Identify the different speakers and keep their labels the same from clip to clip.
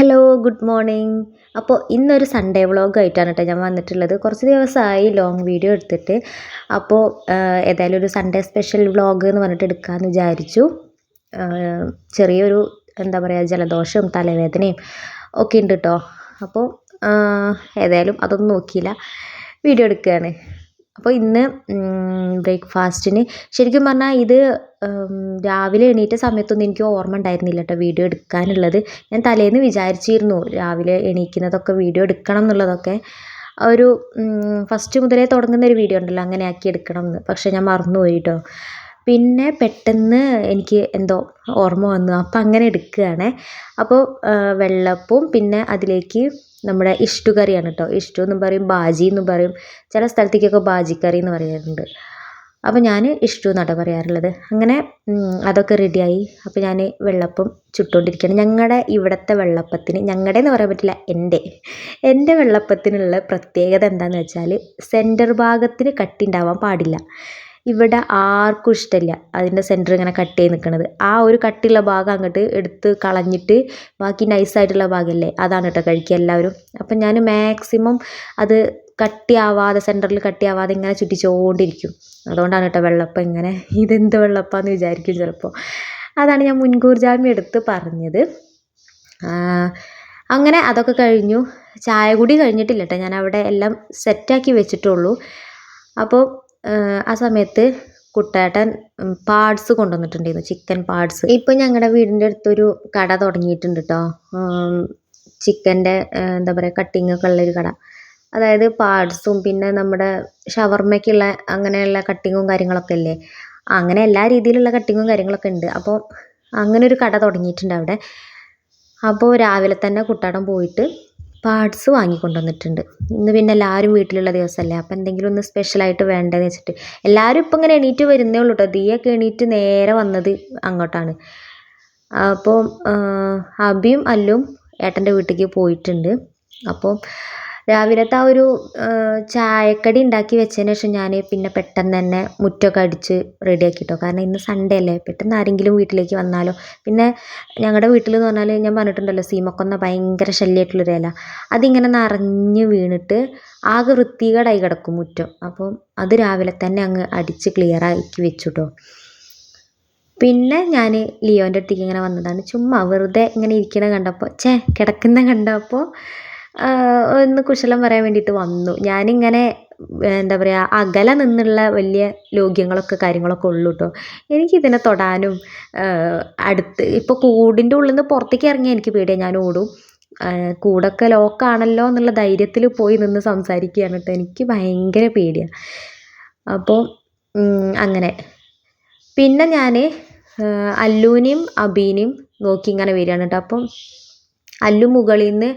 Speaker 1: Hello, good morning. അപ്പോൾ ഇന്നൊരു Sunday വ്ളോഗായിട്ടാണ് കേട്ടോ ഞാൻ വന്നിട്ടുള്ളത്. കുറച്ച് ദിവസമായി ലോങ് വീഡിയോ എടുത്തിട്ട്. അപ്പോൾ ഏതായാലും ഒരു സൺഡേ സ്പെഷ്യൽ വ്ളോഗ് എന്ന് പറഞ്ഞിട്ട് എടുക്കാമെന്ന് വിചാരിച്ചു. ചെറിയൊരു എന്താ പറയുക, ജലദോഷവും തലവേദനയും ഒക്കെ ഉണ്ട് കേട്ടോ. അപ്പോൾ ഏതായാലും അതൊന്നും നോക്കിയില്ല, വീഡിയോ എടുക്കുകയാണ്. അപ്പോൾ ഇന്ന് ബ്രേക്ക്ഫാസ്റ്റിന് ശരിക്കും പറഞ്ഞാൽ ഇത് രാവിലെ എണീറ്റ സമയത്തൊന്നും എനിക്ക് ഓർമ്മ ഉണ്ടായിരുന്നില്ല കേട്ടോ വീഡിയോ എടുക്കാനുള്ളത്. ഞാൻ തലേന്ന് വിചാരിച്ചിരുന്നു രാവിലെ എണീക്കുന്നതൊക്കെ വീഡിയോ എടുക്കണം എന്നുള്ളതൊക്കെ. ഒരു ഫസ്റ്റ് മുതലേ തുടങ്ങുന്ന ഒരു വീഡിയോ ഉണ്ടല്ലോ, അങ്ങനെ ആക്കി എടുക്കണം എന്ന്. പക്ഷേ ഞാൻ മറന്നുപോയി കേട്ടോ. പിന്നെ പെട്ടെന്ന് എനിക്ക് എന്തോ ഓർമ്മ വന്നു, അപ്പം അങ്ങനെ എടുക്കുകയാണ്. അപ്പോൾ വെള്ളപ്പവും പിന്നെ അതിലേക്ക് നമ്മുടെ ഇഷ്ടു കറിയാണ് കേട്ടോ. ഇഷ്ടു എന്നും പറയും, ബാജി എന്നും പറയും, ചില സ്ഥലത്തേക്കൊക്കെ ബാജിക്കറി എന്ന് പറയാറുണ്ട്. അപ്പോൾ ഞാൻ ഇഷ്ടു എന്നാട്ടോ പറയാറുള്ളത്. അങ്ങനെ അതൊക്കെ റെഡിയായി. അപ്പോൾ ഞാൻ വെള്ളപ്പം ചുട്ടുകൊണ്ടിരിക്കുകയാണ്. ഞങ്ങളുടെ ഇവിടുത്തെ വെള്ളപ്പത്തിന്, ഞങ്ങളുടെ എന്ന് പറയാൻ പറ്റില്ല, എൻ്റെ വെള്ളപ്പത്തിനുള്ള പ്രത്യേകത എന്താണെന്ന് വെച്ചാൽ സെൻറ്റർ ഭാഗത്തിന് കട്ടി ഉണ്ടാവാൻ പാടില്ല. ഇവിടെ ആർക്കും ഇഷ്ടമില്ല അതിൻ്റെ സെൻറ്റർ ഇങ്ങനെ കട്ട് ചെയ്ത് നിൽക്കുന്നത്. ആ ഒരു കട്ടിയുള്ള ഭാഗം അങ്ങോട്ട് എടുത്ത് കളഞ്ഞിട്ട് ബാക്കി നൈസായിട്ടുള്ള ഭാഗമല്ലേ, അതാണ് കേട്ടോ കഴിക്കുക എല്ലാവരും. അപ്പം ഞാൻ മാക്സിമം അത് കട്ടിയാവാതെ, സെൻറ്ററിൽ കട്ടിയാവാതെ ഇങ്ങനെ ചുറ്റിച്ചുകൊണ്ടിരിക്കും. അതുകൊണ്ടാണ് കേട്ടോ വെള്ളപ്പം ഇങ്ങനെ. ഇതെന്ത് വെള്ളപ്പാന്ന് വിചാരിക്കും ചിലപ്പോൾ. അതാണ് ഞാൻ മുൻകൂർ ജാമ്യം എടുത്ത് പറഞ്ഞത്. അങ്ങനെ അതൊക്കെ കഴിഞ്ഞു. ചായ കൂടി കഴിഞ്ഞിട്ടില്ല കേട്ടോ, ഞാൻ അവിടെ എല്ലാം സെറ്റാക്കി വെച്ചിട്ടുള്ളൂ. അപ്പോൾ ആ സമയത്ത് കുട്ടേട്ടൻ പാർട്സ് കൊണ്ടുവന്നിട്ടുണ്ടായിരുന്നു, ചിക്കൻ പാർട്സ്. ഇപ്പം ഞങ്ങളുടെ വീടിൻ്റെ അടുത്തൊരു കട തുടങ്ങിയിട്ടുണ്ട് കേട്ടോ, ചിക്കൻ്റെ എന്താ പറയുക, കട്ടിങ്ങൊക്കെ ഉള്ളൊരു കട. അതായത് പാർട്സും പിന്നെ നമ്മുടെ ഷവർമ്മയ്ക്കുള്ള അങ്ങനെയുള്ള കട്ടിങ്ങും കാര്യങ്ങളൊക്കെ ഇല്ലേ, അങ്ങനെ എല്ലാ രീതിയിലുള്ള കട്ടിങ്ങും കാര്യങ്ങളൊക്കെ ഉണ്ട്. അപ്പോൾ അങ്ങനെ ഒരു കട തുടങ്ങിയിട്ടുണ്ട് അവിടെ. അപ്പോൾ രാവിലെ തന്നെ കുട്ടേട്ടൻ പോയിട്ട് പാർട്സ് വാങ്ങിക്കൊണ്ടുവന്നിട്ടുണ്ട്. ഇന്ന് പിന്നെ എല്ലാവരും വീട്ടിലുള്ള ദിവസമല്ലേ, അപ്പോൾ എന്തെങ്കിലും ഒന്ന് സ്പെഷ്യലായിട്ട് വേണ്ടതെന്ന് വെച്ചിട്ട് എല്ലാവരും ഇപ്പം ഇങ്ങനെ എണീറ്റ് വരുന്നേ ഉള്ളൂ കേട്ടോ. ദിയൊക്കെ എണീറ്റ് നേരെ വന്നത് അങ്ങോട്ടാണ്. അപ്പോൾ അബിയും അല്ലും ഏട്ടൻ്റെ വീട്ടിലേക്ക് പോയിട്ടുണ്ട്. അപ്പോൾ രാവിലത്തെ ആ ഒരു ചായക്കടി ഉണ്ടാക്കി വെച്ചതിന് ശേഷം ഞാൻ പിന്നെ പെട്ടെന്ന് തന്നെ മുറ്റമൊക്കെ അടിച്ച് റെഡിയാക്കിട്ടോ. കാരണം ഇന്ന് സൺഡേ അല്ലേ, പെട്ടെന്ന് ആരെങ്കിലും വീട്ടിലേക്ക് വന്നാലോ. പിന്നെ ഞങ്ങളുടെ വീട്ടിൽ എന്ന് പറഞ്ഞാൽ ഞാൻ പറഞ്ഞിട്ടുണ്ടല്ലോ, സീമക്കൊന്ന ഭയങ്കര ശല്യമായിട്ടുള്ളൊരു ഇല, അതിങ്ങനെ നിറഞ്ഞ് വീണിട്ട് ആകെ വൃത്തികേടായി കിടക്കും മുറ്റം. അപ്പം അത് രാവിലെ തന്നെ അങ്ങ് അടിച്ച് ക്ലിയറാക്കി വെച്ചു കേട്ടോ. പിന്നെ ഞാൻ ലിയോൻ്റെ അടുത്തേക്ക് ഇങ്ങനെ വന്നതാണ്. ചുമ്മാ വെറുതെ ഇങ്ങനെ ഇരിക്കണ കണ്ടപ്പോൾ, കിടക്കുന്ന കണ്ടപ്പോൾ ഒന്ന് കുശലം പറയാൻ വേണ്ടിയിട്ട് വന്നു. ഞാനിങ്ങനെ എന്താ പറയുക, അകലെ നിന്നുള്ള വലിയ ലോഗ്യങ്ങളൊക്കെ കാര്യങ്ങളൊക്കെ ഉള്ളൂ കേട്ടോ. എനിക്കിതിനെ തൊടാനും അടുത്ത് ഇപ്പോൾ കൂടിൻ്റെ ഉള്ളിൽ നിന്ന് പുറത്തേക്ക് ഇറങ്ങിയാൽ എനിക്ക് പേടിയാണ്, ഞാൻ ഓടും. കൂടൊക്കെ ലോക്കാണല്ലോ എന്നുള്ള ധൈര്യത്തിൽ പോയി നിന്ന് സംസാരിക്കുകയാണ് കേട്ടോ. എനിക്ക് ഭയങ്കര പേടിയാണ്. അപ്പോൾ അങ്ങനെ പിന്നെ ഞാൻ അല്ലൂനെയും അബീനെയും നോക്കി ഇങ്ങനെ വരികയാണ് കേട്ടോ. അപ്പം അല്ലു മുകളിൽ നിന്ന്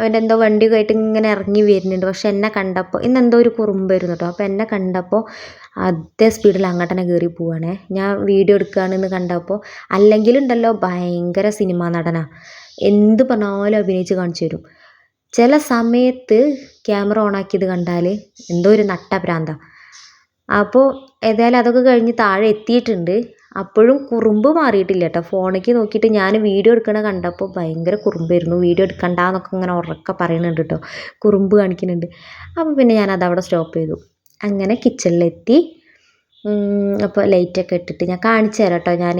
Speaker 1: അവൻ്റെ എന്തോ വണ്ടിയൊക്കെ ആയിട്ട് ഇങ്ങനെ ഇറങ്ങി വരുന്നുണ്ട്. പക്ഷെ എന്നെ കണ്ടപ്പോൾ ഇന്നെന്തോ ഒരു കുറുമ്പായിരുന്നു കേട്ടോ. അപ്പോൾ എന്നെ കണ്ടപ്പോൾ അതേ സ്പീഡിൽ അങ്ങോട്ട് തന്നെ കയറി പോവുകയാണേ. ഞാൻ വീഡിയോ എടുക്കുകയാണെന്ന് കണ്ടപ്പോൾ. അല്ലെങ്കിലുണ്ടല്ലോ ഭയങ്കര സിനിമാ നടനാണ്, എന്ത് പറഞ്ഞാലും അഭിനയിച്ച് കാണിച്ചു തരും. ചില സമയത്ത് ക്യാമറ ഓണാക്കിയത് കണ്ടാൽ എന്തോ ഒരു നട്ടഭ്രാന്ത. അപ്പോൾ ഏതായാലും അതൊക്കെ കഴിഞ്ഞ് താഴെ എത്തിയിട്ടുണ്ട്. അപ്പോഴും കുറുമ്പ് മാറിയിട്ടില്ല കേട്ടോ. ഫോണിലേക്ക് നോക്കിയിട്ട് ഞാൻ വീഡിയോ എടുക്കണ കണ്ടപ്പോൾ ഭയങ്കര കുറുമ്പായിരുന്നു. വീഡിയോ എടുക്കണ്ടെന്നൊക്കെ ഇങ്ങനെ ഉറക്കെ പറയുന്നുണ്ട് കേട്ടോ, കുറുമ്പ് കാണിക്കുന്നുണ്ട്. അപ്പോൾ പിന്നെ ഞാനത് അവിടെ സ്റ്റോപ്പ് ചെയ്തു. അങ്ങനെ കിച്ചണിലെത്തി. അപ്പോൾ ലൈറ്റൊക്കെ ഇട്ടിട്ട് ഞാൻ കാണിച്ചു തരാം കേട്ടോ ഞാൻ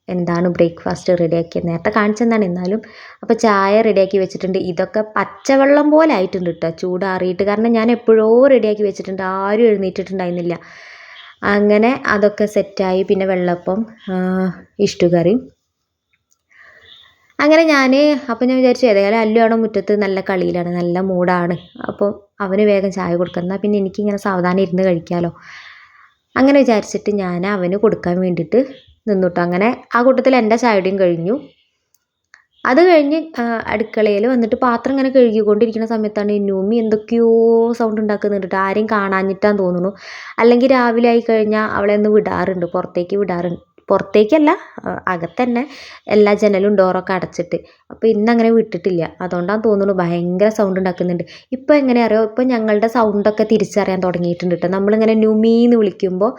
Speaker 1: എന്താണ് ബ്രേക്ക്ഫാസ്റ്റ് റെഡിയാക്കിയത്. നേരത്തെ കാണിച്ചെന്നാണ് എന്നാലും. അപ്പോൾ ചായ റെഡിയാക്കി വെച്ചിട്ടുണ്ട്. ഇതൊക്കെ പച്ചവെള്ളം പോലെ ആയിട്ടുണ്ട് കേട്ടോ, ചൂടാറിയിട്ട്. കാരണം ഞാൻ എപ്പോഴോ റെഡിയാക്കി വെച്ചിട്ടുണ്ട്, ആരും എഴുന്നേറ്റിട്ടുണ്ടായിരുന്നില്ല. അങ്ങനെ അതൊക്കെ സെറ്റായി. പിന്നെ വെള്ളപ്പം, ഇഷ്ടുകറി. അങ്ങനെ അപ്പോൾ ഞാൻ വിചാരിച്ചു ഏതായാലും അല്ലുവാണോ മുറ്റത്ത് നല്ല കളിയിലാണ്, നല്ല മൂഡാണ്. അപ്പോൾ അവന് വേഗം ചായ കൊടുക്കുക, എന്നാൽ പിന്നെ എനിക്കിങ്ങനെ സാവധാനം ഇരുന്ന് കഴിക്കാമല്ലോ. അങ്ങനെ വിചാരിച്ചിട്ട് ഞാൻ അവന് കൊടുക്കാൻ വേണ്ടിയിട്ട് നിന്നുട്ടോ. അങ്ങനെ ആ കൂട്ടത്തിൽ എൻ്റെ ചായയുടെയും കഴിഞ്ഞു. അത് കഴിഞ്ഞ് അടുക്കളയിൽ വന്നിട്ട് പാത്രം ഇങ്ങനെ കഴുകിക്കൊണ്ടിരിക്കുന്ന സമയത്താണ് നൂമി എന്തൊക്കെയോ സൗണ്ട് ഉണ്ടാക്കുന്നുണ്ട്. ആരെയും കാണാഞ്ഞിട്ടാന്ന് തോന്നുന്നു. അല്ലെങ്കിൽ രാവിലെ ആയി കഴിഞ്ഞാൽ അവളെ ഒന്ന് വിടാറുണ്ട്, പുറത്തേക്ക് വിടാറുണ്ട്. പുറത്തേക്കല്ല, അകത്തന്നെ എല്ലാ ജനലും ഡോറൊക്കെ അടച്ചിട്ട്. അപ്പോൾ ഇന്നങ്ങനെ വിട്ടിട്ടില്ല, അതുകൊണ്ടാണ് തോന്നുന്നു ഭയങ്കര സൗണ്ട് ഉണ്ടാക്കുന്നുണ്ട്. ഇപ്പോൾ എങ്ങനെ അറിയോ, ഇപ്പോൾ ഞങ്ങളുടെ സൗണ്ടൊക്കെ തിരിച്ചറിയാൻ തുടങ്ങിയിട്ടുണ്ട് കേട്ടോ. നമ്മളിങ്ങനെ നുമീന്ന് വിളിക്കുമ്പോൾ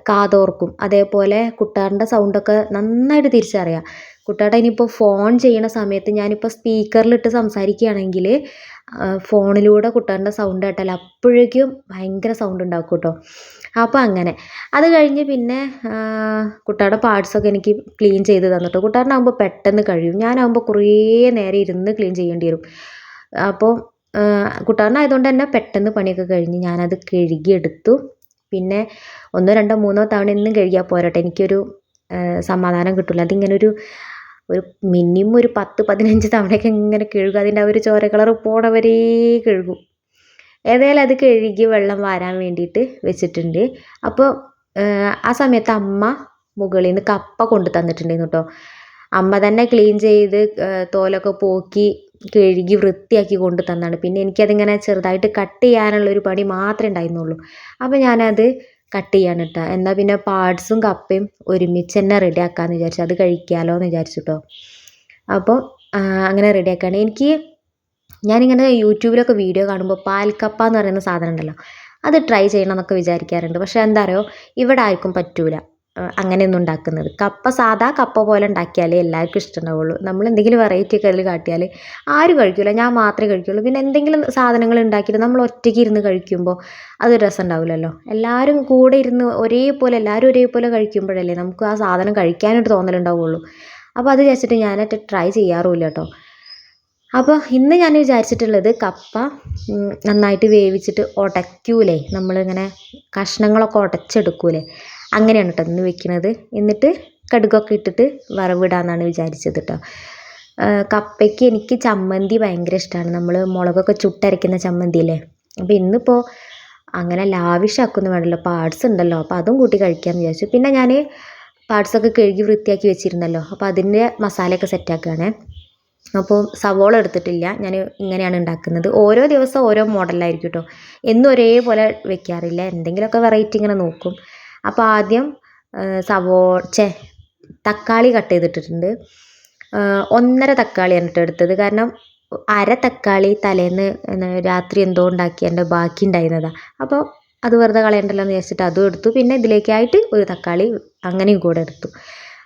Speaker 1: കാതോർക്കും. അതേപോലെ കുട്ടാറിൻ്റെ സൗണ്ടൊക്കെ നന്നായിട്ട് തിരിച്ചറിയാം. കുട്ടാട്ടൻ ഇനിയിപ്പോൾ ഫോൺ ചെയ്യണ സമയത്ത് ഞാനിപ്പോൾ സ്പീക്കറിലിട്ട് സംസാരിക്കുകയാണെങ്കിൽ ഫോണിലൂടെ കുട്ടാൻ്റെ സൗണ്ട് കേട്ടാൽ അപ്പോഴേക്കും ഭയങ്കര സൗണ്ട് ഉണ്ടാക്കും കേട്ടോ. അപ്പോൾ അങ്ങനെ അത് കഴിഞ്ഞ് പിന്നെ കുട്ടായുടെ പാർട്സൊക്കെ എനിക്ക് ക്ലീൻ ചെയ്ത് തന്നിട്ടോ. കുട്ടാടനാകുമ്പോൾ പെട്ടെന്ന് കഴിയും, ഞാനാകുമ്പോൾ കുറേ നേരം ഇരുന്ന് ക്ലീൻ ചെയ്യേണ്ടി വരും. അപ്പോൾ കുട്ടാടനായതുകൊണ്ട് തന്നെ പെട്ടെന്ന് പണിയൊക്കെ കഴിഞ്ഞ് ഞാനത് കഴുകിയെടുത്തു. പിന്നെ 1, 2, 3 തവണ എന്നും കഴുകിയാൽ പോരട്ടെ, എനിക്കൊരു സമാധാനം കിട്ടില്ല. അതിങ്ങനെ ഒരു മിനിമം ഒരു 10, 15 തവണയൊക്കെ ഇങ്ങനെ കഴുകും. അതിൻ്റെ ആ ഒരു ചോര കളർ പോണവരേ കഴുകും. ഏതായാലും അത് കഴുകി വെള്ളം വാരാൻ വേണ്ടിയിട്ട് വെച്ചിട്ടുണ്ട്. അപ്പോൾ ആ സമയത്ത് അമ്മ മുകളിൽ നിന്ന് കപ്പ കൊണ്ട് തന്നിട്ടുണ്ടായിരുന്നു കേട്ടോ. അമ്മ തന്നെ ക്ലീൻ ചെയ്ത് തോലൊക്കെ പോക്കി കഴുകി വൃത്തിയാക്കി കൊണ്ട് തന്നാണ്. പിന്നെ എനിക്കതിങ്ങനെ ചെറുതായിട്ട് കട്ട് ചെയ്യാനുള്ളൊരു പണി മാത്രമേ ഉണ്ടായിരുന്നുള്ളൂ. അപ്പോൾ ഞാനത് കട്ട് ചെയ്യാൻ ഇട്ട. എന്നാൽ പിന്നെ പാർട്സും കപ്പയും ഒരുമിച്ച് തന്നെ റെഡിയാക്കാമെന്ന് വിചാരിച്ചു, അത് കഴിക്കാമല്ലോ എന്ന് വിചാരിച്ചു കേട്ടോ. അപ്പോൾ അങ്ങനെ റെഡിയാക്കുകയാണ്. ഞാനിങ്ങനെ യൂട്യൂബിലൊക്കെ വീഡിയോ കാണുമ്പോൾ പാൽക്കപ്പ എന്ന് പറയുന്ന സാധനം ഉണ്ടല്ലോ, അത് ട്രൈ ചെയ്യണം എന്നൊക്കെ വിചാരിക്കാറുണ്ട്. പക്ഷേ എന്താ അറിയോ, ഇവിടെ ആർക്കും പറ്റൂല അങ്ങനെയൊന്നും ഉണ്ടാക്കുന്നത്. സാധാ കപ്പ പോലെ ഉണ്ടാക്കിയാലേ എല്ലാവർക്കും ഇഷ്ടമുണ്ടാവുള്ളൂ. നമ്മൾ എന്തെങ്കിലും വെറൈറ്റി ഒക്കെ അതിൽ കാട്ടിയാൽ ആരും കഴിക്കില്ല, ഞാൻ മാത്രമേ കഴിക്കുള്ളൂ. പിന്നെ എന്തെങ്കിലും സാധനങ്ങൾ ഉണ്ടാക്കിയിട്ട് നമ്മൾ ഒറ്റയ്ക്ക് ഇരുന്ന് കഴിക്കുമ്പോൾ അത് രസം ഉണ്ടാവില്ലല്ലോ. എല്ലാവരും കൂടെ ഇരുന്ന് എല്ലാവരും ഒരേപോലെ കഴിക്കുമ്പോഴല്ലേ നമുക്ക് ആ സാധനം കഴിക്കാനായിട്ട് തോന്നലുണ്ടാവുള്ളൂ. അപ്പോൾ അത് വിചാരിച്ചിട്ട് ഞാനായിട്ട് ട്രൈ ചെയ്യാറുമില്ല കേട്ടോ. അപ്പോൾ ഇന്ന് ഞാൻ വിചാരിച്ചിട്ടുള്ളത് കപ്പ നന്നായിട്ട് വേവിച്ചിട്ട് ഉടയ്ക്കൂലേ, നമ്മളിങ്ങനെ കഷ്ണങ്ങളൊക്കെ ഉടച്ചെടുക്കൂലേ, അങ്ങനെയാണ് കേട്ടോ ഇന്ന് വെക്കുന്നത്. എന്നിട്ട് കടുകൊക്കെ ഇട്ടിട്ട് വറവിടാമെന്നാണ് വിചാരിച്ചത് കേട്ടോ. കപ്പയ്ക്ക് എനിക്ക് ചമ്മന്തി ഭയങ്കര ഇഷ്ടമാണ്, നമ്മൾ മുളകൊക്കെ ചുട്ടരയ്ക്കുന്ന ചമ്മന്തിയില്ലേ. അപ്പോൾ ഇന്നിപ്പോൾ അങ്ങനെ ലാവിഷാക്കൊന്നും വേണ്ടല്ലോ, പാർട്സ് ഉണ്ടല്ലോ, അപ്പോൾ അതും കൂട്ടി കഴിക്കാമെന്ന് വിചാരിച്ചു. പിന്നെ ഞാൻ പാർട്സൊക്കെ കഴുകി വൃത്തിയാക്കി വെച്ചിരുന്നല്ലോ, അപ്പോൾ അതിൻ്റെ മസാലയൊക്കെ സെറ്റാക്കുകയാണേ. അപ്പോൾ സവോള എടുത്തിട്ടില്ല, ഞാൻ ഇങ്ങനെയാണ് ഉണ്ടാക്കുന്നത്. ഓരോ ദിവസം ഓരോ മോഡലായിരിക്കും കേട്ടോ, എന്നും ഒരേപോലെ വെക്കാറില്ല, എന്തെങ്കിലുമൊക്കെ വെറൈറ്റി ഇങ്ങനെ നോക്കും. അപ്പോൾ ആദ്യം തക്കാളി കട്ട് ചെയ്തിട്ടിട്ടുണ്ട്. 1.5 തക്കാളിയാണ് കേട്ടോ എടുത്തത്. കാരണം അര തക്കാളി തലേന്ന് രാത്രി എന്തോ ഉണ്ടാക്കിയതിൻ്റെ ബാക്കി ഉണ്ടായിരുന്നതാണ്. അപ്പോൾ അത് വെറുതെ കളയണ്ടല്ലോ എന്ന് വിചാരിച്ചിട്ട് അതും എടുത്തു. പിന്നെ ഇതിലേക്കായിട്ട് ഒരു തക്കാളി അങ്ങനെയും കൂടെ എടുത്തു.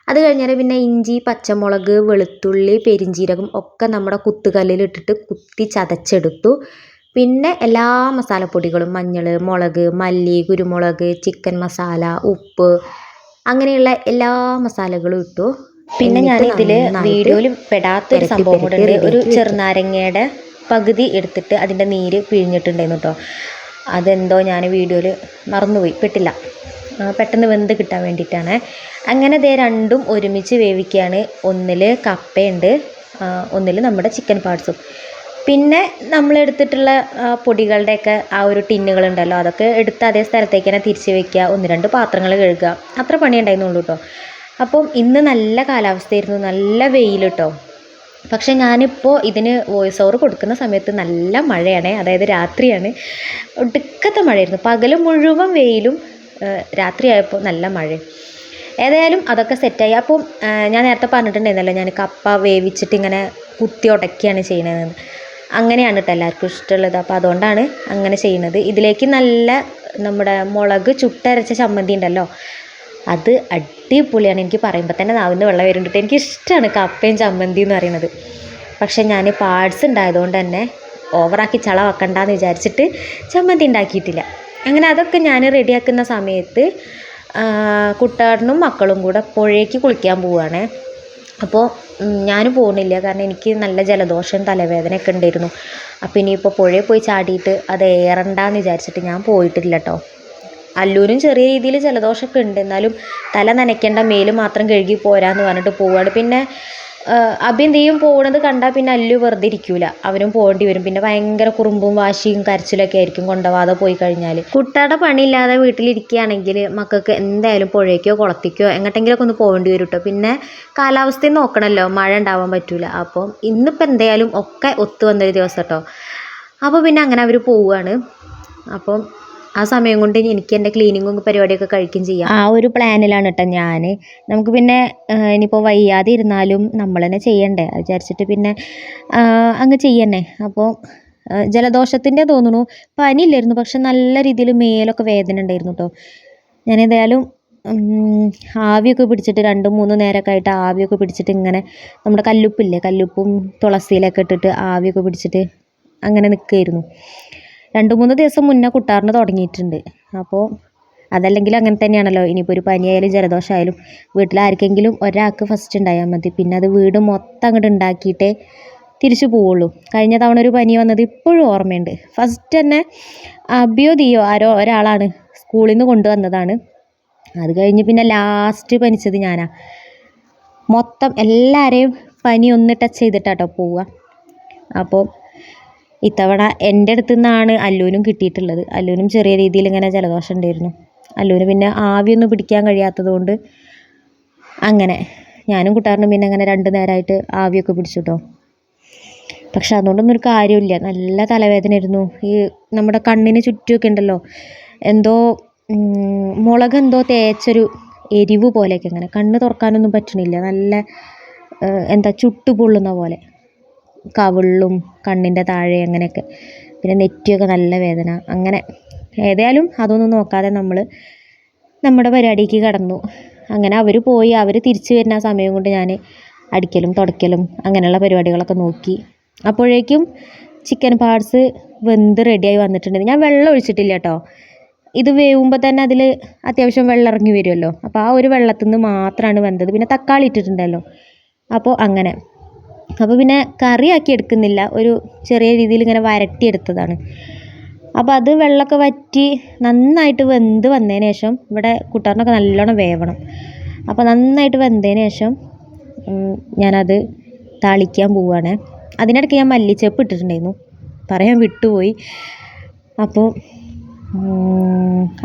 Speaker 1: അത് കഴിഞ്ഞാൽ പിന്നെ ഇഞ്ചി, പച്ചമുളക്, വെളുത്തുള്ളി, പെരിഞ്ചീരകം ഒക്കെ നമ്മുടെ കുത്തുകല്ലിലിട്ടിട്ട് കുത്തി ചതച്ചെടുത്തു. പിന്നെ എല്ലാ മസാലപ്പൊടികളും മഞ്ഞൾ, മുളക്, മല്ലി, കുരുമുളക്, ചിക്കൻ മസാല, ഉപ്പ്, അങ്ങനെയുള്ള എല്ലാ മസാലകളും ഇട്ടു. പിന്നെ ഞാൻ ഇതിൽ വീഡിയോയിൽ പെടാത്തൊരു സംഭവം കൂടെ ഉണ്ട്. ഒരു ചെറുനാരങ്ങയുടെ പകുതി എടുത്തിട്ട് അതിൻ്റെ നീര് പിഴിഞ്ഞിട്ടുണ്ടായിരുന്നു കേട്ടോ. അതെന്തോ ഞാൻ വീഡിയോയിൽ മറന്നുപോയി, പെട്ടെന്ന് വെന്ത് കിട്ടാൻ വേണ്ടിയിട്ടാണ്. അങ്ങനെ രണ്ടും ഒരുമിച്ച് വേവിക്കുകയാണ്. ഒന്നിൽ കപ്പയുണ്ട്, ഒന്നിൽ നമ്മുടെ ചിക്കൻ പാർട്സും. പിന്നെ നമ്മളെടുത്തിട്ടുള്ള പൊടികളുടെയൊക്കെ ആ ഒരു ടിന്നുകളുണ്ടല്ലോ, അതൊക്കെ എടുത്ത് അതേ സ്ഥലത്തേക്ക് തന്നെ തിരിച്ച് വെക്കുക, 1-2 പാത്രങ്ങൾ കഴുകുക, അത്ര പണി ഉണ്ടായിരുന്നുള്ളൂ കേട്ടോ. അപ്പം ഇന്ന് നല്ല കാലാവസ്ഥയായിരുന്നു, നല്ല വെയിൽ കേട്ടോ. പക്ഷേ ഞാനിപ്പോൾ ഇതിന് വോയിസ് ഓവർ കൊടുക്കുന്ന സമയത്ത് നല്ല മഴയാണ്, അതായത് രാത്രിയാണ്, ഒടുക്കത്തെ മഴയായിരുന്നു. പകൽ മുഴുവൻ വെയിലും രാത്രിയായപ്പോൾ നല്ല മഴയും. ഏതായാലും അതൊക്കെ സെറ്റായി. അപ്പം ഞാൻ നേരത്തെ പറഞ്ഞിട്ടുണ്ടായിരുന്നല്ലോ, ഞാൻ കപ്പ വേവിച്ചിട്ട് ഇങ്ങനെ കുത്തി ഉടയ്ക്കുകയാണ് ചെയ്യണതെന്ന്. അങ്ങനെയാണ് കേട്ടോ എല്ലാവർക്കും ഇഷ്ടമുള്ളത്. അപ്പോൾ അതുകൊണ്ടാണ് അങ്ങനെ ചെയ്യുന്നത്. ഇതിലേക്ക് നല്ല നമ്മുടെ മുളക് ചുട്ടരച്ച ചമ്മന്തി ഉണ്ടല്ലോ, അത് അടിപൊളിയാണ്. എനിക്ക് പറയുമ്പോൾ തന്നെ നാവിന്ന് വെള്ളം വരുന്നുണ്ട്. എനിക്കിഷ്ടമാണ് കപ്പയും ചമ്മന്തി എന്ന് പറയുന്നത്. പക്ഷേ ഞാൻ പാർട്സ് ഉണ്ടായതുകൊണ്ട് തന്നെ ഓവറാക്കി ചളവാക്കണ്ടെന്ന് വിചാരിച്ചിട്ട് ചമ്മന്തി ഉണ്ടാക്കിയിട്ടില്ല. അങ്ങനെ അതൊക്കെ ഞാൻ റെഡിയാക്കുന്ന സമയത്ത് കുട്ടാടനും മക്കളും കൂടെ പുഴയ്ക്ക് കുളിക്കാൻ പോവുകയാണ്. അപ്പോൾ ഞാൻ പോകുന്നില്ല, കാരണം എനിക്ക് നല്ല ജലദോഷം തലവേദനയൊക്കെ ഉണ്ടായിരുന്നു. അപ്പോൾ ഇനിയിപ്പോൾ പുഴയിൽ പോയി ചാടിയിട്ട് അത് ഏറണ്ടെന്ന് വിചാരിച്ചിട്ട് ഞാൻ പോയിട്ടില്ല കേട്ടോ. അല്ലൂരും ചെറിയ രീതിയിൽ ജലദോഷമൊക്കെ ഉണ്ട്, എന്നാലും തല നനയ്ക്കേണ്ട, മേല് മാത്രം കഴുകി പോരാന്ന് പറഞ്ഞിട്ട് പോവുകയാണ്. പിന്നെ അഭി എന്ത് ചെയ്യും, പോകുന്നത് കണ്ടാൽ പിന്നെ അല്ലു വെറുതെ ഇരിക്കൂല, അവനും പോകേണ്ടി വരും. പിന്നെ ഭയങ്കര കുറുമ്പും വാശിയും കരച്ചിലൊക്കെ ആയിരിക്കും കൊണ്ടുപോകാതെ പോയി കഴിഞ്ഞാൽ. കുട്ടാടെ പണിയില്ലാതെ വീട്ടിലിരിക്കുകയാണെങ്കിൽ മക്കൾക്ക് എന്തായാലും പുഴയ്ക്കോ കുളത്തിക്കോ എങ്ങോട്ടെങ്കിലുമൊക്കെ ഒന്ന് പോകേണ്ടി വരും കേട്ടോ. പിന്നെ കാലാവസ്ഥയും നോക്കണമല്ലോ, മഴ ഉണ്ടാവാൻ പറ്റൂല. അപ്പം ഇന്നിപ്പോൾ എന്തായാലും ഒക്കെ ഒത്തു വന്നൊരു ദിവസം കേട്ടോ. അപ്പോൾ പിന്നെ അങ്ങനെ അവർ പോവുകയാണ്. അപ്പം ആ സമയം കൊണ്ട് എനിക്ക് എൻ്റെ ക്ലീനിങ്ങും പരിപാടിയൊക്കെ കഴിക്കുകയും ചെയ്യാം, ആ ഒരു പ്ലാനിലാണ് കേട്ടോ ഞാൻ. നമുക്ക് പിന്നെ ഇനിയിപ്പോൾ വയ്യാതെ ഇരുന്നാലും നമ്മൾ തന്നെ ചെയ്യണ്ടേ അത് വിചാരിച്ചിട്ട് പിന്നെ അങ്ങ് ചെയ്യണേ. അപ്പോൾ ജലദോഷത്തിൻ്റെ തോന്നുന്നു, പനിയില്ലായിരുന്നു, പക്ഷെ നല്ല രീതിയിൽ മേലൊക്കെ വേദന ഉണ്ടായിരുന്നു കേട്ടോ. ഞാനേതായാലും ആവിയൊക്കെ പിടിച്ചിട്ട് 2-3 നേരമൊക്കെ ആയിട്ട് ആവിയൊക്കെ പിടിച്ചിട്ട് ഇങ്ങനെ നമ്മുടെ കല്ലുപ്പില്ലേ, കല്ലുപ്പും തുളസിയിലൊക്കെ ഇട്ടിട്ട് ആവിയൊക്കെ പിടിച്ചിട്ട് അങ്ങനെ നിൽക്കുമായിരുന്നു. 2-3 ദിവസം മുന്നേ കുട്ടാറിന് തുടങ്ങിയിട്ടുണ്ട്. അപ്പോൾ അതല്ലെങ്കിലും അങ്ങനെ തന്നെയാണല്ലോ, ഇനിയിപ്പോൾ ഒരു പനിയായാലും ജലദോഷമായാലും വീട്ടിലാർക്കെങ്കിലും ഒരാൾക്ക് ഫസ്റ്റ് ഉണ്ടായാൽ മതി, പിന്നെ അത് വീട് മൊത്തം അങ്ങോട്ട് ഉണ്ടാക്കിയിട്ടേ തിരിച്ചു പോവുള്ളൂ. കഴിഞ്ഞ തവണ ഒരു പനി വന്നത് ഇപ്പോഴും ഓർമ്മയുണ്ട്. ഫസ്റ്റ് തന്നെ അബിയോ ദിയോ ആരോ ഒരാളാണ് സ്കൂളിൽ നിന്ന് കൊണ്ടുവന്നതാണ്. അത് കഴിഞ്ഞ് പിന്നെ ലാസ്റ്റ് പനിച്ചത് ഞാനാ. മൊത്തം എല്ലാവരെയും പനി ഒന്ന് ടച്ച് ചെയ്തിട്ടാട്ടോ പോവുക. അപ്പോൾ ഇത്തവണ എൻ്റെ അടുത്തു നിന്നാണ് അല്ലൂനും കിട്ടിയിട്ടുള്ളത്. അല്ലൂനും ചെറിയ രീതിയിൽ ഇങ്ങനെ ജലദോഷം ഉണ്ടായിരുന്നു. അല്ലൂന് പിന്നെ ആവിയൊന്നും പിടിക്കാൻ കഴിയാത്തത് കൊണ്ട് അങ്ങനെ ഞാനും കുട്ടാറിനും പിന്നെ അങ്ങനെ 2 നേരമായിട്ട് ആവിയൊക്കെ പിടിച്ചു കേട്ടോ. പക്ഷെ അതുകൊണ്ടൊന്നും ഒരു കാര്യമില്ല. നല്ല തലവേദനയായിരുന്നു. ഈ നമ്മുടെ കണ്ണിന് ചുറ്റുമൊക്കെ ഉണ്ടല്ലോ, എന്തോ മുളകെന്തോ തേച്ചൊരു എരിവ് പോലെയൊക്കെ, ഇങ്ങനെ കണ്ണ് തുറക്കാനൊന്നും പറ്റണില്ല. നല്ല എന്താ ചുട്ടു പൊള്ളുന്ന പോലെ കവിളിലും കണ്ണിൻ്റെ താഴെ അങ്ങനെയൊക്കെ. പിന്നെ നെറ്റിയൊക്കെ നല്ല വേദന. അങ്ങനെ ഏതായാലും അതൊന്നും നോക്കാതെ നമ്മൾ നമ്മുടെ പരിപാടിക്ക് കടന്നു. അങ്ങനെ അവർ പോയി. അവർ തിരിച്ചു വരുന്ന ആ സമയം കൊണ്ട് ഞാൻ അടിക്കലും തുടയ്ക്കലും അങ്ങനെയുള്ള പരിപാടികളൊക്കെ നോക്കി. അപ്പോഴേക്കും ചിക്കൻ പാർട്സ് വെന്ത് റെഡിയായി വന്നിട്ടുണ്ട്. ഞാൻ വെള്ളം ഒഴിച്ചിട്ടില്ല കേട്ടോ. ഇത് വേവുമ്പോൾ തന്നെ അതിൽ അത്യാവശ്യം വെള്ളം ഇറങ്ങി വരുമല്ലോ. അപ്പോൾ ആ ഒരു വെള്ളത്തിൽ നിന്ന് മാത്രമാണ് വെന്തത്. പിന്നെ തക്കാളി ഇട്ടിട്ടുണ്ടല്ലോ, അപ്പോൾ അങ്ങനെ. അപ്പോൾ പിന്നെ കറിയാക്കി എടുക്കുന്നില്ല, ഒരു ചെറിയ രീതിയിൽ ഇങ്ങനെ വരട്ടിയെടുത്തതാണ്. അപ്പോൾ അത് വെള്ളമൊക്കെ വറ്റി നന്നായിട്ട് വെന്ത് വന്നതിന് ശേഷം, ഇവിടെ കുട്ടാറിനൊക്കെ നല്ലോണം വേവണം, അപ്പോൾ നന്നായിട്ട് വെന്തതിന് ശേഷം ഞാനത് താളിക്കാൻ പോവുകയാണ്. അതിനിടയ്ക്ക് ഞാൻ മല്ലിച്ചപ്പ് ഇട്ടിട്ടുണ്ടായിരുന്നു, പറയാൻ വിട്ടുപോയി. അപ്പോൾ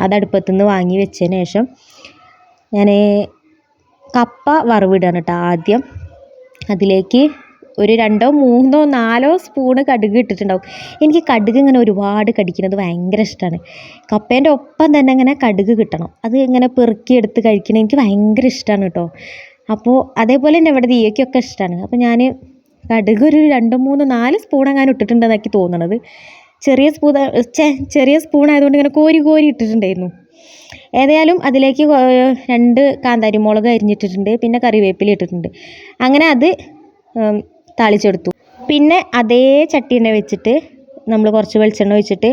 Speaker 1: അതടുപ്പത്തുനിന്ന് വാങ്ങി വെച്ചതിന് ശേഷം ഞാൻ കപ്പ വറവിടുകയാണ് കേട്ടോ. ആദ്യം അതിലേക്ക് ഒരു 2, 3, 4 സ്പൂണ് കടുക് ഇട്ടിട്ടുണ്ടാവും. എനിക്ക് കടുക് ഇങ്ങനെ ഒരുപാട് കടിക്കുന്നത് ഭയങ്കര ഇഷ്ടമാണ്. കപ്പേൻ്റെ ഒപ്പം തന്നെ ഇങ്ങനെ കടുക് കിട്ടണം, അത് ഇങ്ങനെ പെറുക്കിയെടുത്ത് കഴിക്കണം എനിക്ക് ഭയങ്കര ഇഷ്ടമാണ് കേട്ടോ. അപ്പോൾ അതേപോലെ തന്നെ ഇവിടെ ദിയയ്ക്കൊക്കെ ഇഷ്ടമാണ്. അപ്പോൾ ഞാൻ കടുക് ഒരു 2, 3, 4 സ്പൂൺ അങ്ങനെ ഇട്ടിട്ടുണ്ടെന്ന് എനിക്ക് തോന്നണത്. ചെറിയ സ്പൂൺ ആയതുകൊണ്ട് ഇങ്ങനെ കോരി കോരി ഇട്ടിട്ടുണ്ടായിരുന്നു. ഏതായാലും അതിലേക്ക് 2 കാന്താരി മുളക് അരിഞ്ഞിട്ടിട്ടുണ്ട്, പിന്നെ കറിവേപ്പില ഇട്ടിട്ടുണ്ട്. അങ്ങനെ അത് താളിച്ചെടുത്തു. പിന്നെ അതേ ചട്ടി തന്നെ വെച്ചിട്ട് നമ്മൾ കുറച്ച് വെളിച്ചെണ്ണ ഒഴിച്ചിട്ട്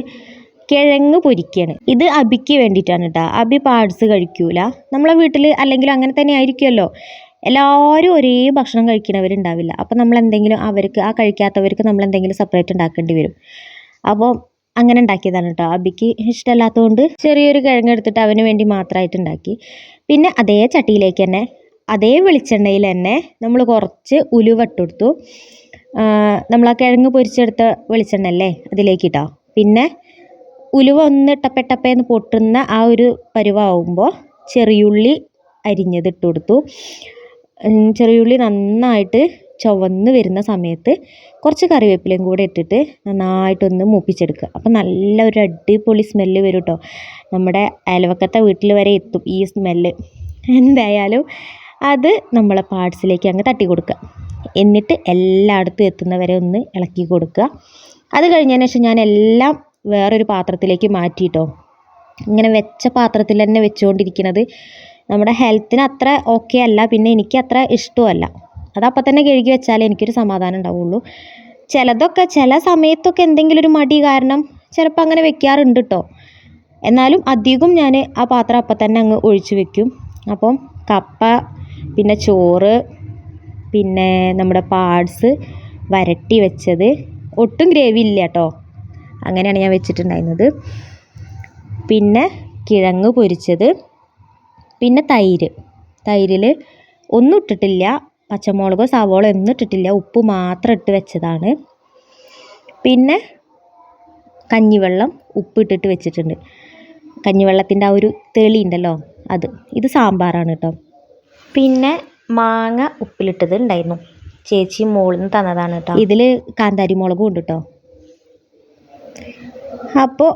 Speaker 1: കിഴങ്ങ് പൊരിക്കുകയാണ്. ഇത് അബിക്ക് വേണ്ടിയിട്ടാണ് കേട്ടോ. അബി പാർട്സ് കഴിക്കൂല. നമ്മളെ വീട്ടിൽ അല്ലെങ്കിൽ അങ്ങനെ തന്നെ ആയിരിക്കുമല്ലോ, എല്ലാവരും ഒരേ ഭക്ഷണം കഴിക്കുന്നവരുണ്ടാവില്ല. അപ്പോൾ നമ്മൾ എന്തെങ്കിലും അവർക്ക്, ആ കഴിക്കാത്തവർക്ക് നമ്മൾ എന്തെങ്കിലും സെപ്പറേറ്റ് ഉണ്ടാക്കേണ്ടി വരും. അപ്പോൾ അങ്ങനെ ഉണ്ടാക്കിയതാണ് കേട്ടോ. അബിക്ക് ഇഷ്ടമല്ലാത്തതുകൊണ്ട് ചെറിയൊരു കിഴങ്ങ് എടുത്തിട്ട് അവന് വേണ്ടി മാത്രമായിട്ട് ഉണ്ടാക്കി. പിന്നെ അതേ ചട്ടിയിലേക്ക് തന്നെ അതേ വെളിച്ചെണ്ണയിൽ തന്നെ നമ്മൾ കുറച്ച് ഉലുവ ഇട്ടെടുത്തു. നമ്മൾ ആ കിഴങ്ങ് പൊരിച്ചെടുത്ത വെളിച്ചെണ്ണ അല്ലേ, അതിലേക്ക് ഇട്ടാം. പിന്നെ ഉലുവ ഒന്ന് ടപ്പേന്ന് പൊട്ടുന്ന ആ ഒരു പരുവാകുമ്പോൾ ചെറിയുള്ളി അരിഞ്ഞത് ഇട്ട് കൊടുത്തു. ചെറിയുള്ളി നന്നായിട്ട് ചുവന്ന് വരുന്ന സമയത്ത് കുറച്ച് കറിവേപ്പിലയും കൂടെ ഇട്ടിട്ട് നന്നായിട്ടൊന്ന് മൂപ്പിച്ചെടുക്കുക. അപ്പം നല്ലൊരു അടിപൊളി സ്മെല്ല് വരും കേട്ടോ. നമ്മുടെ അയൽവക്കത്തെ വീട്ടിൽ വരെ എത്തും ഈ സ്മെല്ല്. എന്തായാലും അത് നമ്മളെ പാർട്സിലേക്ക് അങ്ങ് തട്ടി കൊടുക്കുക. എന്നിട്ട് എല്ലായിടത്തും എത്തുന്നവരെ ഒന്ന് ഇളക്കി കൊടുക്കുക. അത് കഴിഞ്ഞതിന് ശേഷം ഞാൻ എല്ലാം വേറൊരു പാത്രത്തിലേക്ക് മാറ്റിയിട്ടോ. ഇങ്ങനെ വെച്ച പാത്രത്തിൽ തന്നെ വെച്ചുകൊണ്ടിരിക്കുന്നത് നമ്മുടെ ഹെൽത്തിന് അത്ര ഓക്കെ അല്ല, പിന്നെ എനിക്ക് അത്ര ഇഷ്ടമല്ല. അതപ്പം തന്നെ കഴുകി വെച്ചാലേ എനിക്കൊരു സമാധാനം ഉണ്ടാവുള്ളൂ. ചില സമയത്തൊക്കെ എന്തെങ്കിലും ഒരു മടി കാരണം ചിലപ്പോൾ അങ്ങനെ വെക്കാറുണ്ട് കേട്ടോ. എന്നാലും അധികം ഞാൻ ആ പാത്രം അപ്പം തന്നെ അങ്ങ് ഒഴിച്ച് വെക്കും. അപ്പം കപ്പ, പിന്നെ ചോറ്, പിന്നെ നമ്മുടെ പാർട്സ് വരട്ടി വെച്ചത്, ഒട്ടും ഗ്രേവി ഇല്ല കേട്ടോ, അങ്ങനെയാണ് ഞാൻ വെച്ചിട്ടുണ്ടായിരുന്നത്. പിന്നെ കിഴങ്ങ് പൊരിച്ചത്, പിന്നെ തൈരിൽ ഒന്നും ഇട്ടിട്ടില്ല, പച്ചമുളകോ സവോളോ ഒന്നും ഇട്ടിട്ടില്ല, ഉപ്പ് മാത്രം ഇട്ട് വെച്ചതാണ്. പിന്നെ കഞ്ഞിവെള്ളം ഉപ്പിട്ടിട്ട് വെച്ചിട്ടുണ്ട്. കഞ്ഞിവെള്ളത്തിൻ്റെ ആ ഒരു തെളി ഉണ്ടല്ലോ അത്. ഇത് സാമ്പാറാണ് കേട്ടോ. പിന്നെ മാങ്ങ ഉപ്പിലിട്ടത് ഉണ്ടായിരുന്നു, ചേച്ചി മോളിൽ നിന്ന് തന്നതാണ് കേട്ടോ. ഇതിൽ കാന്താരി മുളകും ഉണ്ട് കേട്ടോ. അപ്പോൾ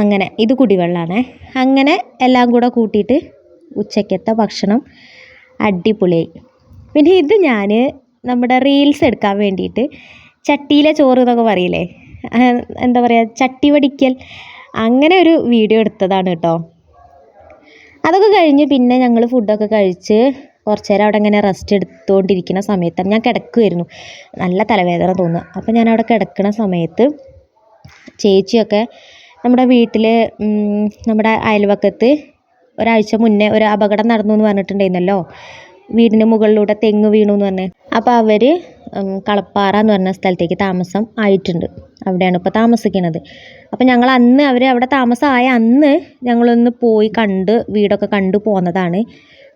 Speaker 1: അങ്ങനെ ഇത് കുടിവെള്ളമാണേ. അങ്ങനെ എല്ലാം കൂടെ കൂട്ടിയിട്ട് ഉച്ചക്കത്തെ ഭക്ഷണം അടിപൊളിയായി. പിന്നെ ഇത് ഞാൻ നമ്മുടെ റീൽസ് എടുക്കാൻ വേണ്ടിയിട്ട് ചട്ടിയിലെ ചോറ് എന്നൊക്കെ പറയില്ലേ, എന്താ പറയുക, ചട്ടി വടിക്കൽ, അങ്ങനെ ഒരു വീഡിയോ എടുത്തതാണ് കേട്ടോ. അതൊക്കെ കഴിഞ്ഞ് പിന്നെ ഞങ്ങൾ ഫുഡൊക്കെ കഴിച്ച് കുറച്ച് നേരം അവിടെ ഇങ്ങനെ റെസ്റ്റ് എടുത്തുകൊണ്ടിരിക്കുന്ന സമയത്താണ് ഞാൻ കിടക്കുമായിരുന്നു. നല്ല തലവേദന തോന്നുക. അപ്പോൾ ഞാൻ അവിടെ കിടക്കുന്ന സമയത്ത് ചേച്ചിയൊക്കെ നമ്മുടെ വീട്ടിൽ നമ്മുടെ അയൽവക്കത്ത് ഒരാഴ്ച മുന്നേ ഒരു അപകടം നടന്നു എന്ന് പറഞ്ഞിട്ടുണ്ടായിരുന്നല്ലോ, വീടിന് മുകളിലൂടെ തെങ്ങ് വീണു എന്ന് പറഞ്ഞ്. അപ്പോൾ അവർ കളപ്പാറ എന്ന് പറഞ്ഞ സ്ഥലത്തേക്ക് താമസം ആയിട്ടുണ്ട്. അവിടെയാണ് ഇപ്പോൾ താമസിക്കുന്നത്. അപ്പോൾ ഞങ്ങൾ അന്ന് അവർ അവിടെ താമസമായ അന്ന് ഞങ്ങളൊന്ന് പോയി കണ്ട് വീടൊക്കെ കണ്ടു പോന്നതാണ്.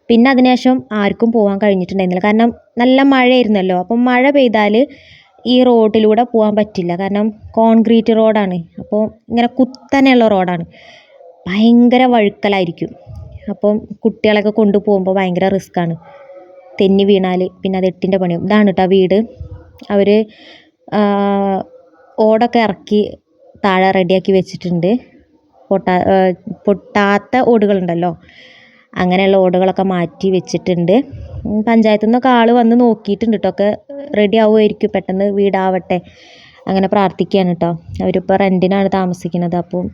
Speaker 1: പിന്നെ അതിനുശേഷം ആർക്കും പോകാൻ കഴിഞ്ഞിട്ടുണ്ടായിരുന്നില്ല. കാരണം നല്ല മഴയായിരുന്നല്ലോ. അപ്പം മഴ പെയ്താൽ ഈ റോഡിലൂടെ പോകാൻ പറ്റില്ല. കാരണം കോൺക്രീറ്റ് റോഡാണ്. അപ്പോൾ ഇങ്ങനെ കുത്തനെയുള്ള റോഡാണ്, ഭയങ്കര വഴുക്കലായിരിക്കും. അപ്പം കുട്ടികളൊക്കെ കൊണ്ടുപോകുമ്പോൾ ഭയങ്കര റിസ്ക്കാണ്. തെന്നി വീണാൽ പിന്നെ അത് എട്ടിൻ്റെ പണിയും. ഇതാണ് കേട്ടോ വീട്. അവർ ഓടൊക്കെ ഇറക്കി താഴെ റെഡിയാക്കി വെച്ചിട്ടുണ്ട്. പൊട്ടാത്ത ഓടുകളുണ്ടല്ലോ, അങ്ങനെയുള്ള ഓടുകളൊക്കെ മാറ്റി വെച്ചിട്ടുണ്ട്. പഞ്ചായത്തു നിന്നൊക്കെ ആൾ വന്ന് നോക്കിയിട്ടുണ്ട് കേട്ടോ. ഒക്കെ റെഡി ആവുമായിരിക്കും, പെട്ടെന്ന് വീടാവട്ടെ അങ്ങനെ പ്രാർത്ഥിക്കുകയാണ് കേട്ടോ. അവരിപ്പോൾ റെൻറ്റിനാണ് താമസിക്കുന്നത്. അപ്പം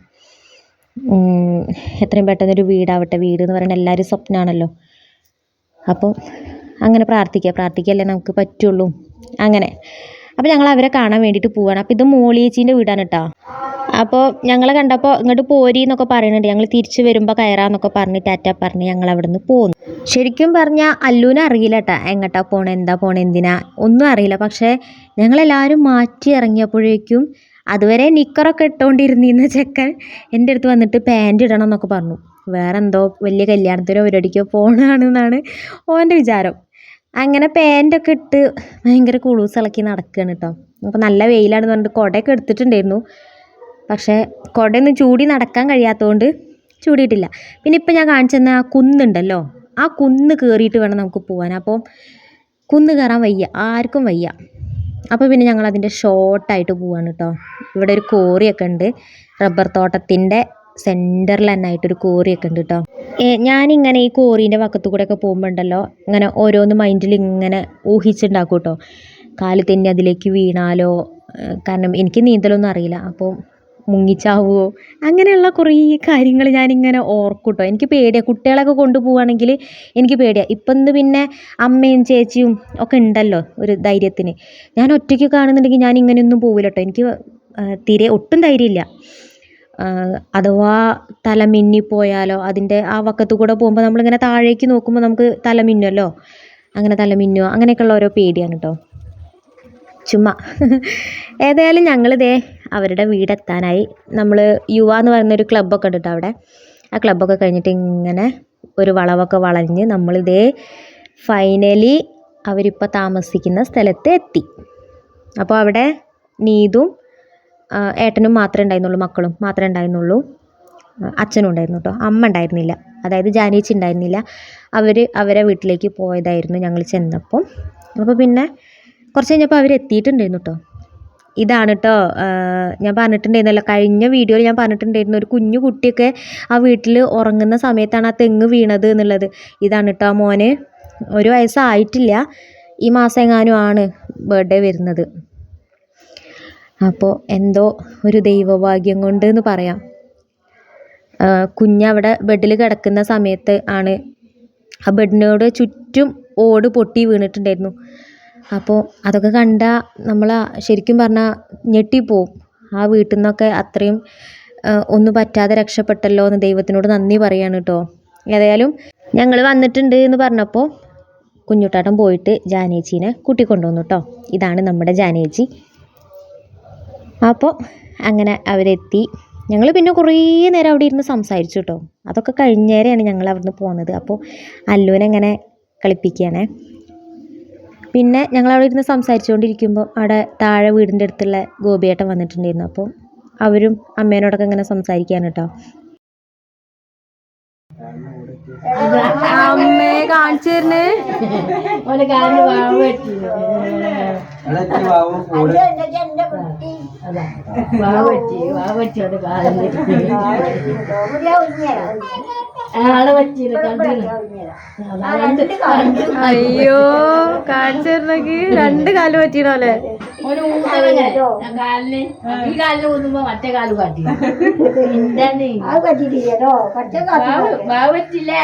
Speaker 1: എത്രയും പെട്ടെന്നൊരു വീടാവട്ടെ. വീട് എന്ന് പറയുന്നത് എല്ലാവരും സ്വപ്നമാണല്ലോ. അപ്പം അങ്ങനെ പ്രാർത്ഥിക്കുകയല്ലേ നമുക്ക് പറ്റുള്ളൂ. അങ്ങനെ അപ്പോൾ ഞങ്ങൾ അവരെ കാണാൻ വേണ്ടിയിട്ട് പോവുകയാണ്. അപ്പോൾ ഇത് മോളിയേച്ചീൻ്റെ വീടാണ് കേട്ടോ. അപ്പോൾ ഞങ്ങളെ കണ്ടപ്പോൾ ഇങ്ങോട്ട് പോരി എന്നൊക്കെ പറയുന്നുണ്ട്. ഞങ്ങൾ തിരിച്ച് വരുമ്പോൾ കയറാമെന്നൊക്കെ പറഞ്ഞ് ടാറ്റ പറഞ്ഞ് ഞങ്ങൾ അവിടെ നിന്ന് പോന്നു. ശരിക്കും പറഞ്ഞാൽ അല്ലൂനെ അറിയില്ല കേട്ടോ, എങ്ങോട്ടാ പോണേ, എന്താ പോണേ, എന്തിനാ ഒന്നും അറിയില്ല. പക്ഷേ ഞങ്ങളെല്ലാവരും മാറ്റി ഇറങ്ങിയപ്പോഴേക്കും അതുവരെ നിക്കറൊക്കെ ഇട്ടുകൊണ്ടിരുന്നിരുന്ന ചെക്കൻ എൻ്റെ അടുത്ത് വന്നിട്ട് പാൻറ് ഇടണം എന്നൊക്കെ പറഞ്ഞു. വേറെ എന്തോ വലിയ കല്യാണത്തിനോ പരിപാടിക്കോ പോകണമെന്നാണ് ഓൻ്റെ വിചാരം. അങ്ങനെ പാൻറ്റൊക്കെ ഇട്ട് ഭയങ്കര കുളൂസ് ഇളക്കി നടക്കുകയാണ് കേട്ടോ. അപ്പോൾ നല്ല വെയിലാണെന്ന് പറഞ്ഞിട്ട് കുടയൊക്കെ എടുത്തിട്ടുണ്ടായിരുന്നു. പക്ഷേ കുടയൊന്നും ചൂടി നടക്കാൻ കഴിയാത്തതുകൊണ്ട് ചൂടിയിട്ടില്ല. പിന്നെ ഇപ്പം ഞാൻ കാണിച്ചു തന്ന ആ കുന്നുണ്ടല്ലോ, ആ കുന്ന് കയറിയിട്ട് വേണം നമുക്ക് പോകാൻ. അപ്പോൾ കുന്ന് കയറാൻ വയ്യ, ആർക്കും വയ്യ. അപ്പോൾ പിന്നെ ഞങ്ങൾ അതിൻ്റെ ഷോർട്ടായിട്ട് പോവാണ് കേട്ടോ. ഇവിടെ ഒരു കോറിയൊക്കെ ഉണ്ട്, റബ്ബർ തോട്ടത്തിൻ്റെ സെൻറ്ററിൽ തന്നെ ആയിട്ടൊരു കോറിയൊക്കെ ഉണ്ട് കേട്ടോ. ഞാനിങ്ങനെ ഈ കോറീൻ്റെ വക്കത്തു കൂടെ ഒക്കെ പോകുമ്പോൾ ഉണ്ടല്ലോ, ഇങ്ങനെ ഓരോന്ന് മൈൻഡിൽ ഇങ്ങനെ ഊഹിച്ചുണ്ടാക്കും കേട്ടോ. കാല് തെന്നി അതിലേക്ക് വീണാലോ, കാരണം എനിക്ക് നീന്തലൊന്നും അറിയില്ല, അപ്പോൾ മുങ്ങിച്ചാവുമോ, അങ്ങനെയുള്ള കുറേ കാര്യങ്ങൾ ഞാനിങ്ങനെ ഓർക്കും കേട്ടോ. എനിക്ക് പേടിയാണ്, കുട്ടികളൊക്കെ കൊണ്ടുപോവുകയാണെങ്കിൽ എനിക്ക് പേടിയാണ്. ഇപ്പം പിന്നെ അമ്മയും ചേച്ചിയും ഒക്കെ ഉണ്ടല്ലോ ഒരു ധൈര്യത്തിന്. ഞാൻ ഒറ്റയ്ക്ക് കാണുന്നുണ്ടെങ്കിൽ ഞാൻ ഇങ്ങനെയൊന്നും പോവില്ല കേട്ടോ. എനിക്ക് തീരെ ഒട്ടും ധൈര്യമില്ല. അഥവാ തല മിന്നിപ്പോയാലോ, അതിൻ്റെ ആ വക്കത്തു കൂടെ പോകുമ്പോൾ നമ്മളിങ്ങനെ താഴേക്ക് നോക്കുമ്പോൾ നമുക്ക് തല മിന്നുമല്ലോ, അങ്ങനെ തല മിന്നുമോ അങ്ങനെയൊക്കെയുള്ള ഓരോ പേടിയാണ് കേട്ടോ, ചുമ്മാ. ഏതായാലും ഞങ്ങളിതേ അവരുടെ വീടെത്താനായി. നമ്മൾ യുവ എന്ന് പറയുന്നൊരു ക്ലബ്ബൊക്കെ ഉണ്ട് കേട്ടോ അവിടെ. ആ ക്ലബ്ബൊക്കെ കഴിഞ്ഞിട്ട് ഇങ്ങനെ ഒരു വളവൊക്കെ വളഞ്ഞ് നമ്മളിതേ ഫൈനലി അവരിപ്പോൾ താമസിക്കുന്ന സ്ഥലത്ത് എത്തി. അപ്പോൾ അവിടെ നീതും ഏട്ടനും മാത്രമേ ഉണ്ടായിരുന്നുള്ളൂ, മക്കളും മാത്രമേ ഉണ്ടായിരുന്നുള്ളൂ. അച്ഛനും ഉണ്ടായിരുന്നു കേട്ടോ, അമ്മ ഉണ്ടായിരുന്നില്ല, അതായത് ജാനേച്ചി ഉണ്ടായിരുന്നില്ല. അവരെ വീട്ടിലേക്ക് പോയതായിരുന്നു ഞങ്ങൾ ചെന്നപ്പം. അപ്പോൾ പിന്നെ കുറച്ച് കഴിഞ്ഞപ്പോൾ അവരെത്തിയിട്ടുണ്ടായിരുന്നു കേട്ടോ. ഇതാണ് കേട്ടോ ഞാൻ പറഞ്ഞിട്ടുണ്ടായിരുന്നല്ലോ, കഴിഞ്ഞ വീഡിയോയിൽ ഞാൻ പറഞ്ഞിട്ടുണ്ടായിരുന്നു ഒരു കുഞ്ഞു കുട്ടിയൊക്കെ ആ വീട്ടിൽ ഉറങ്ങുന്ന സമയത്താണ് ആ തെങ്ങ് വീണത് എന്നുള്ളത്. ഇതാണ് കേട്ടോ മോന്, 1 വയസ്സായിട്ടില്ല, ഈ മാസം എങ്ങാനും ആണ് ബർത്ത്ഡേ വരുന്നത്. അപ്പോൾ എന്തോ ഒരു ദൈവഭാഗ്യം കൊണ്ട് എന്ന് പറയാം. കുഞ്ഞവിടെ ബെഡിൽ കിടക്കുന്ന സമയത്ത് ആണ് ആ ബെഡിനോട് ചുറ്റും ഓട് പൊട്ടി വീണിട്ടുണ്ടായിരുന്നു. അപ്പോൾ അതൊക്കെ കണ്ടാൽ നമ്മൾ ശരിക്കും പറഞ്ഞാൽ ഞെട്ടിപ്പോവും. ആ വീട്ടിൽ നിന്നൊക്കെ അത്രയും ഒന്നും പറ്റാതെ രക്ഷപ്പെട്ടല്ലോ എന്ന് ദൈവത്തിനോട് നന്ദി പറയാണ് കേട്ടോ. ഏതായാലും ഞങ്ങൾ വന്നിട്ടുണ്ട് എന്ന് പറഞ്ഞപ്പോൾ കുഞ്ഞുട്ടാട്ടൻ പോയിട്ട് ജാനേച്ചീനെ കൂട്ടിക്കൊണ്ടുവന്നു കേട്ടോ. ഇതാണ് നമ്മുടെ ജാനേച്ചി. അപ്പോൾ അങ്ങനെ അവരെത്തി. ഞങ്ങൾ പിന്നെ കുറേ നേരം അവിടെ ഇരുന്ന് സംസാരിച്ചു കേട്ടോ. അതൊക്കെ കഴിഞ്ഞേരെയാണ് ഞങ്ങൾ അവിടെ നിന്ന് പോകുന്നത്. അപ്പോൾ അല്ലൂനെങ്ങനെ കളിപ്പിക്കുകയാണേ. പിന്നെ ഞങ്ങളവിടെ ഇരുന്ന് സംസാരിച്ചുകൊണ്ടിരിക്കുമ്പോൾ അവിടെ താഴെ വീടിൻ്റെ അടുത്തുള്ള ഗോപിയേട്ടൻ വന്നിട്ടുണ്ടായിരുന്നു. അപ്പോൾ അവരും അമ്മേനോടൊക്കെ ഇങ്ങനെ സംസാരിക്കുകയാണ് കേട്ടോ. അമ്മയെ കാണിച്ചു തരുന്നേ അയ്യോ കാണിച്ചു തരുന്നെങ്കി 2 കാല് പറ്റിയല്ലേ
Speaker 2: മറ്റേ കാല് കാട്ടി പറ്റില്ലേ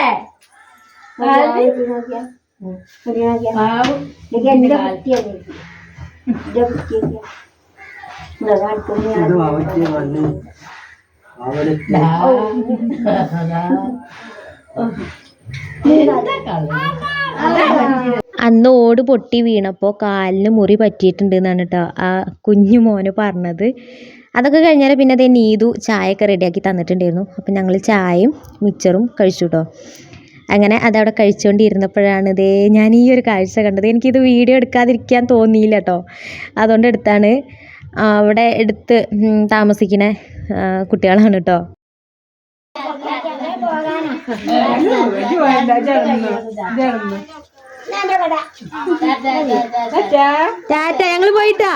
Speaker 1: അന്ന് ഓട് പൊട്ടി വീണപ്പോൾ കാലിന് മുറി പറ്റിയിട്ടുണ്ട് എന്നാണ് കേട്ടോ ആ കുഞ്ഞു മോന് പറഞ്ഞത്. അതൊക്കെ കഴിഞ്ഞാൽ പിന്നെ അതേ നീതു ചായയൊക്കെ റെഡിയാക്കി തന്നിട്ടുണ്ടായിരുന്നു. അപ്പം ഞങ്ങൾ ചായയും മിച്ചറും കഴിച്ചു കേട്ടോ. അങ്ങനെ അതവിടെ കഴിച്ചുകൊണ്ടിരുന്നപ്പോഴാണ് ഇതേ ഞാൻ ഈ ഒരു കാഴ്ച കണ്ടത്. എനിക്കിത് വീഡിയോ എടുക്കാതിരിക്കാൻ തോന്നിയില്ല കേട്ടോ, അതുകൊണ്ട് എടുത്താണ്. അവിടെ എടുത്ത് താമസിക്കുന്ന കുട്ടികളാണ് കേട്ടോ. ടാറ്റ, ഞങ്ങൾ പോയിട്ടാ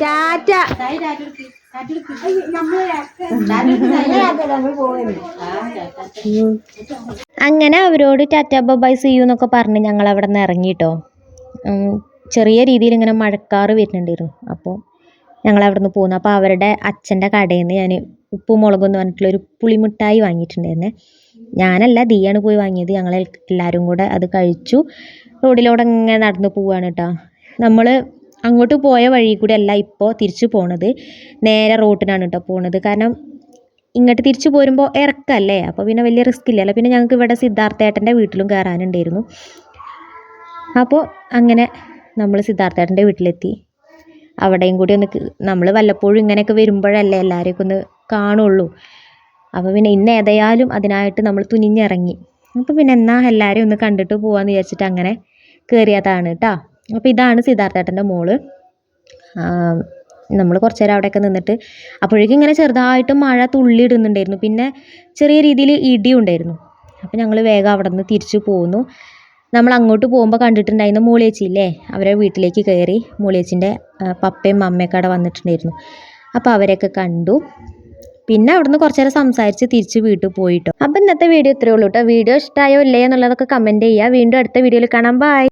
Speaker 1: ടാറ്റ. അങ്ങനെ അവരോട് ടാറ്റ ബൈ സീ യു എന്നൊക്കെ പറഞ്ഞ് ഞങ്ങൾ അവിടെ നിന്ന് ഇറങ്ങിട്ടോ. ചെറിയ രീതിയിൽ ഇങ്ങനെ മഴക്കാറ് വരുന്നുണ്ടായിരുന്നു. അപ്പോൾ ഞങ്ങൾ അവിടെ നിന്ന് പോകുന്നു. അപ്പോൾ അവരുടെ അച്ഛൻ്റെ കടയിൽ നിന്ന് ഞാൻ ഉപ്പും മുളകും എന്ന് പറഞ്ഞിട്ടുള്ളൊരു പുളിമിഠായി വാങ്ങിയിട്ടുണ്ടായിരുന്നേ. ഞാനല്ല, ദിയാണ് പോയി വാങ്ങിയത്. ഞങ്ങൾ എല്ലാവരും കൂടെ അത് കഴിച്ചു. റോഡിലൂടെ ഇങ്ങനെ നടന്ന് പോവുകയാണ് കേട്ടോ. നമ്മൾ അങ്ങോട്ട് പോയ വഴി കൂടി അല്ല ഇപ്പോൾ തിരിച്ചു പോണത്, നേരെ റോട്ടിനാണ് കേട്ടോ പോണത്. കാരണം ഇങ്ങോട്ട് തിരിച്ചു പോരുമ്പോൾ ഇറക്കല്ലേ, അപ്പോൾ പിന്നെ വലിയ റിസ്ക് ഇല്ലല്ലോ. പിന്നെ ഞങ്ങൾക്ക് ഇവിടെ സിദ്ധാർത്ഥേട്ടൻ്റെ വീട്ടിലും കയറാനുണ്ടായിരുന്നു. അപ്പോൾ അങ്ങനെ നമ്മൾ സിദ്ധാർത്ഥേട്ടൻ്റെ വീട്ടിലെത്തി. അവിടെയും കൂടി ഒന്ന് നമ്മൾ വല്ലപ്പോഴും ഇങ്ങനെയൊക്കെ വരുമ്പോഴല്ലേ എല്ലാവരെയൊക്കെ ഒന്ന് കാണുള്ളൂ. അപ്പോൾ പിന്നെ ഇന്ന് ഏതായാലും അതിനായിട്ട് നമ്മൾ തുനിഞ്ഞിറങ്ങി. അപ്പോൾ പിന്നെ എന്നാൽ എല്ലാവരെയും ഒന്ന് കണ്ടിട്ട് പോകാമെന്ന് വിചാരിച്ചിട്ട് അങ്ങനെ കയറിയതാണ് കേട്ടോ. അപ്പോൾ ഇതാണ് സിദ്ധാർത്ഥേട്ടൻ്റെ മോള്. നമ്മൾ കുറച്ച് നേരം അവിടെയൊക്കെ നിന്നിട്ട് അപ്പോഴേക്കും ഇങ്ങനെ ചെറുതായിട്ട് മഴ തുള്ളിയിടുന്നുണ്ടായിരുന്നു. പിന്നെ ചെറിയ രീതിയിൽ ഇടിയും ഉണ്ടായിരുന്നു. അപ്പോൾ ഞങ്ങൾ വേഗം അവിടെ നിന്ന് തിരിച്ചു പോന്നു. നമ്മൾ അങ്ങോട്ട് പോകുമ്പോൾ കണ്ടിട്ടുണ്ടായിരുന്ന മൂളിയേച്ചി ഇല്ലേ, അവരെ വീട്ടിലേക്ക് കയറി. മൂളിയേച്ചിൻ്റെ പപ്പയും അമ്മയൊക്കെ അവിടെ വന്നിട്ടുണ്ടായിരുന്നു. അപ്പോൾ അവരെയൊക്കെ കണ്ടു. പിന്നെ അവിടുന്ന് കുറച്ച് നേരം സംസാരിച്ച് തിരിച്ച് വീട്ടിൽ പോയിട്ടോ. അപ്പോൾ ഇന്നത്തെ വീഡിയോ ഇത്രയേ ഉള്ളൂ കേട്ടോ. വീഡിയോ ഇഷ്ടമായോ ഇല്ലേ എന്നുള്ളതൊക്കെ കമൻറ്റ് ചെയ്യുക. വീണ്ടും അടുത്ത വീഡിയോയിൽ കാണാം. ബൈ.